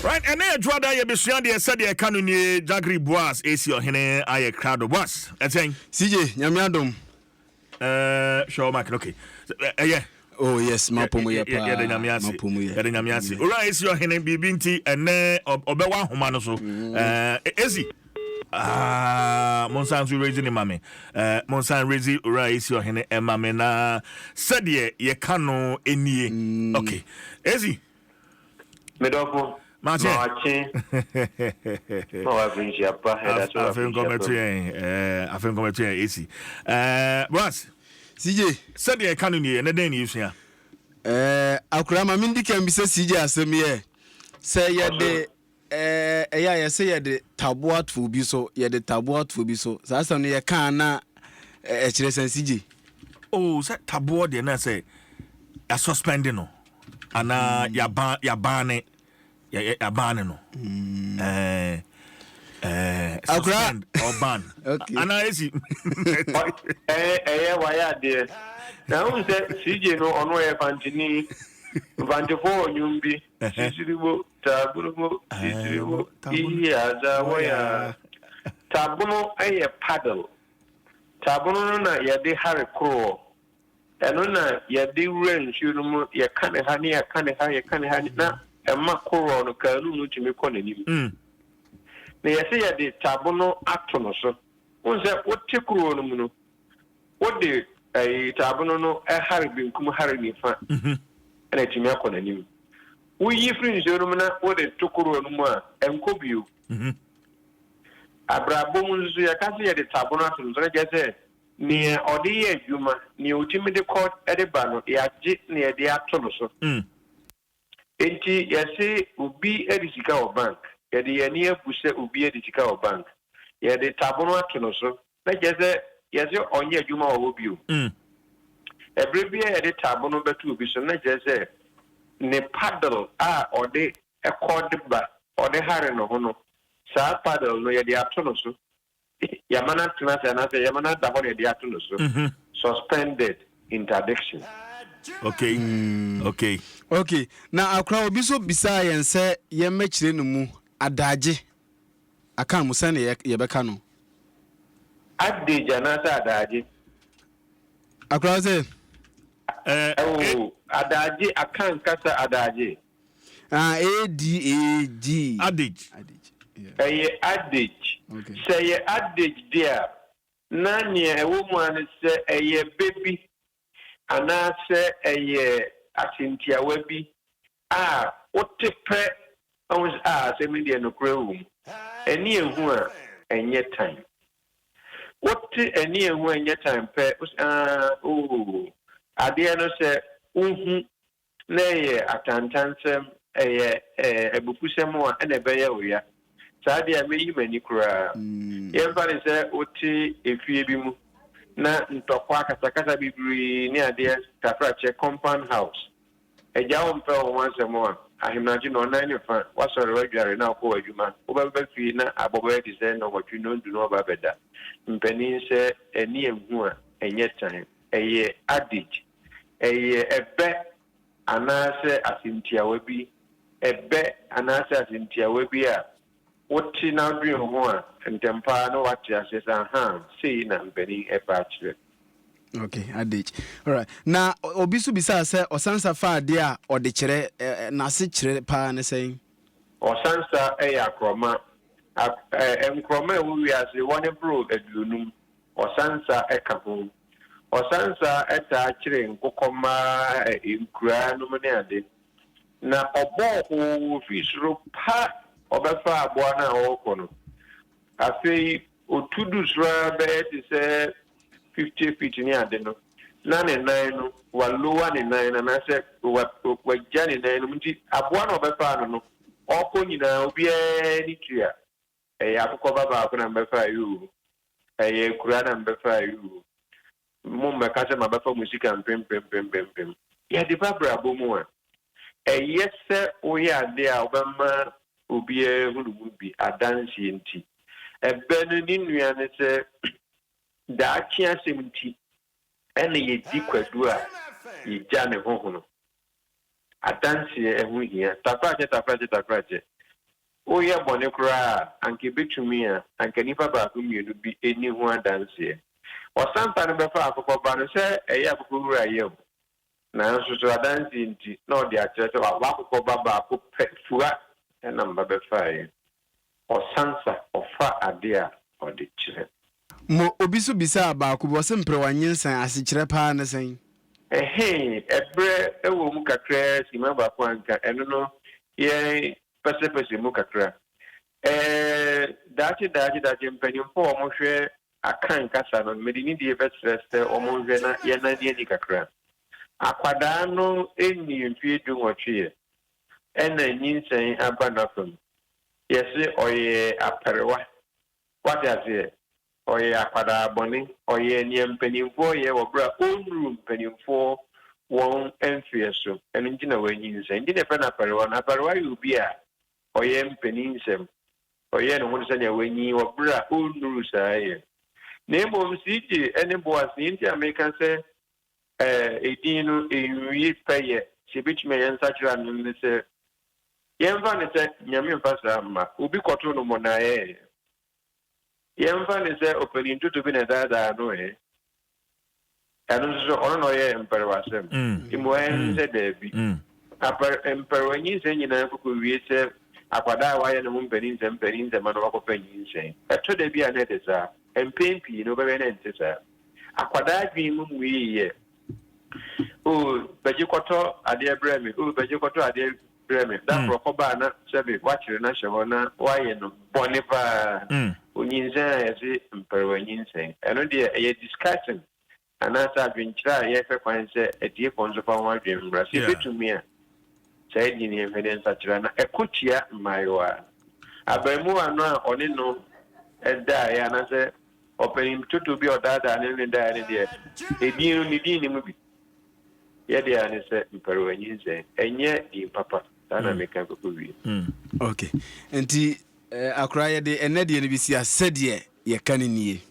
Right, and then draw that you be sure the Sɛdeɛ kano ni Jagri Boaz AC Ohene aye crowd Boaz. Saying CJ Nyame Adom. Show mark okay. Yeah. Oh yes, mapomu ya pa. Yeah, the Nyamiasi. Ura AC Ohene bibinti ene obewa homa no so. Ezi. Monsan raising mame. Monsan raising ura AC Ohene mame na Sɛdeɛ ye kano enie. Okay. Ezi. Medofo Martin. No, I bring you up. I think come to AC. Boss. CJ. Sɛdeɛ kano ni na den use ya. Akura ma mindi kan bi se CJ asem ye. Se ye de eya ye se ye de taboat fo bi so, ye de taboat fo bi so. Sa asem no ye kan na kire sen CJ. Oh, se taboat de na say ya suspend no. Ana ya ban no. Akura or ban. Okay. Ana esi. Why there? Now who said CJ no on way Fantini Vantifo Nyumbi, Sisiribo, Tabuno, Sisiribo, Iazawaya Tabuno, a paddle. Tabuno, ya de Harry Crow. And on ya de range, you can't honey, I can't honey now. A macro on a canoe to me calling. They say the tabono actonoso. Was that what take on? What the a tabono a harry come harry fan and a timacon and you. We ye friends, Romana, what they took on more and cobe you. Abrabomus, I can't see the tabono, I guess, near or the year, Juma, near timid court at the banner, yet near the actonoso. Enti yase ubi edisika o bank yede yene abuse ubi edisika o bank yede tabono atono so na yase onye adwuma o bio ebrebia yede tabono betu ubi so na yase ne paddle ode ekode ba ode hare no ho no sa paddle no yede atono so yamana tunasa na se yamana da ho yede atono so suspended interdiction. Okay. Na akra obi so bisa yen se ye mekire no mu adaje aka mu se ne ye beka no adage na sa adaje akra se adaje akan kasa adaje ADAG adage adage okay say adage there na ne ewo mu an se baby ana se asintiawa bi wotepe se me de no krawum eni ehu a enye time wote eni ehu enye time pe ade no se uhu na atantansem ebufusem a na be oya saade a meyi mani kura yemfa ne se wote efie bi mu na ntokwa kasakasa bibiri ni ade tafrache compound house eja ompe once more ahimnaji no na ni fa wasore wadware na akọ adwuma obaba fi na abobo edi se no watwi no ndu no babeda mpani se eni ehu a enye tan adage ebe anase asintiawa bi ebe anase asintiawa bi a woti na dwi ho a ntempa no wati asesa sei na mpani eba chire. Okay, adage. All right. Na obi so bisa se osansa fa ade a ode kire na se kire pa ne sen. Osansa akroma enkroma wi ase woni bro adunum osansa ekaho osansa eta kire nkokoma nkura no ne ade na obo ho fisro pa obefa abo na okono afei otudu sra be ti se 50 feet ni ade no na ne nan no wa lower ne nan na se wa jani nan no nti aboa na obefa no okọ nyina obi ni tua akụkọ baba akọ na mbefa yu kura na mbefa yu mo mmeka se mabefa musika pem ya de babra bomu a yese oye ade a obema obi hunu bi adansi nti ebe no ni nua ne se da akia semti ene ye di kwadu a ye ja ne hohono adansi ehu hia tafaje o ye bone kura anke betumi a anke nipa ba ko mienu bi eni ho adanse osampa no befa akoko ba no se eye akoko wura ye na nso so adanse nti na odi akere se wa akoko ba ko fuga na mba befa ye osansa ofa ade a odi kire mo obi so bisa ba ko bo se mpre wanyensan ase kire pa na sen ebre ewo mu kakra sima ba ko anka eno no ye pese mu kakra dachi mpanimfo omo hwe akan kasa no medini die betreste omo hwe na ye na die ni kakra akwada no eni mfie du nwotwe ena nyinsen aba na fam yesi oye aperewa what is oye akwada boni oye ni mpanimfo ye wobra onru mpanimfo won enfie so eno ngina wanyinsen ngina pe na aperewa yubi a oye mpaninsem oye no ho se ne wanyi wobra onuru saaye nemo siji ene Boaz nti American se edinu enwi peye sebitme yensa kira no ne se yemfa ne se nyame mfasa ma obi koto no monaye yemfa ne se openi ntutu bi na dada no anu so ono no ye mperwasem imo en se debi mperwanyi se nyina kuku wie se akwada wa ye no mpeni ma no wakopani nsen eto de bia na de sa empempi no bebe na ntesa akwada adwi mu wiye o bejikoto ade breme da prokoba na sebe wachire na sheho na wa ye no bonipa onyinza ye mperwanyi nsen eno de ye discussion anasa adwenkyira ye fe kwan se edie konzo pa wa adwenmra se betumi a saidi ni evidence atira na ekotia maiwa abemu ano a oni no eda ya na se opening tutu bi odada ne da ne de edin ni din ni mu bi ye de ya ne se mperwanyi nse enye di papa sana meka ko wi okay enti akra ye de enede ne bi si a sɛdeɛ ye kanenie